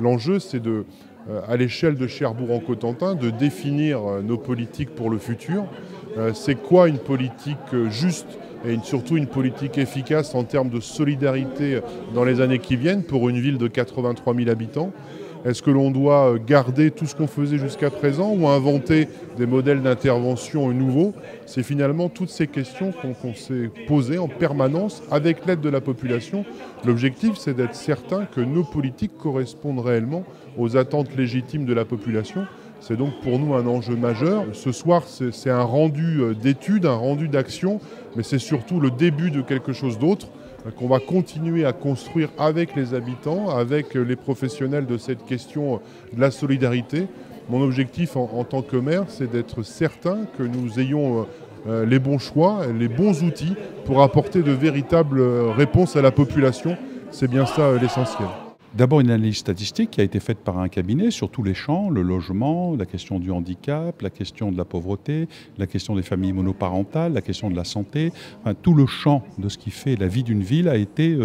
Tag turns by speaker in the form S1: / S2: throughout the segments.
S1: L'enjeu, c'est à l'échelle de Cherbourg-en-Cotentin, de définir nos politiques pour le futur. C'est quoi une politique juste et surtout une politique efficace en termes de solidarité dans les années qui viennent pour une ville de 83 000 habitants? Est-ce que l'on doit garder tout ce qu'on faisait jusqu'à présent ou inventer des modèles d'intervention nouveaux? C'est finalement toutes ces questions qu'on s'est posées en permanence avec l'aide de la population. L'objectif, c'est d'être certain que nos politiques correspondent réellement aux attentes légitimes de la population. C'est donc pour nous un enjeu majeur. Ce soir, c'est un rendu d'études, un rendu d'action, mais c'est surtout le début de quelque chose d'autre qu'on va continuer à construire avec les habitants, avec les professionnels de cette question de la solidarité. Mon objectif en tant que maire, c'est d'être certain que nous ayons les bons choix, les bons outils pour apporter de véritables réponses à la population. C'est bien ça l'essentiel.
S2: D'abord une analyse statistique qui a été faite par un cabinet sur tous les champs, le logement, la question du handicap, la question de la pauvreté, la question des familles monoparentales, la question de la santé. Enfin, tout le champ de ce qui fait la vie d'une ville a été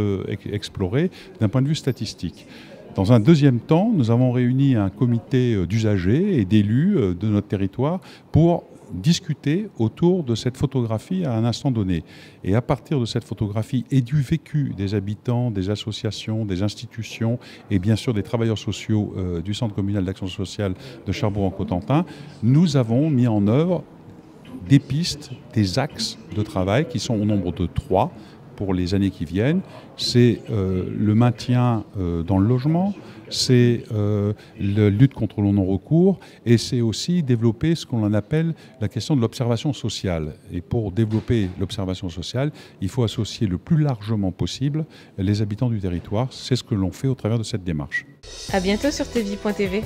S2: exploré d'un point de vue statistique. Dans un deuxième temps, nous avons réuni un comité d'usagers et d'élus de notre territoire pour discuter autour de cette photographie à un instant donné. Et à partir de cette photographie et du vécu des habitants, des associations, des institutions et bien sûr des travailleurs sociaux du Centre communal d'action sociale de Cherbourg-en-Cotentin, nous avons mis en œuvre des pistes, des axes de travail qui sont au nombre de 3 pour les années qui viennent. C'est le maintien dans le logement, c'est la lutte contre le non-recours et c'est aussi développer ce qu'on appelle la question de l'observation sociale. Et pour développer l'observation sociale, il faut associer le plus largement possible les habitants du territoire. C'est ce que l'on fait au travers de cette démarche.
S3: À bientôt sur tvie.tv.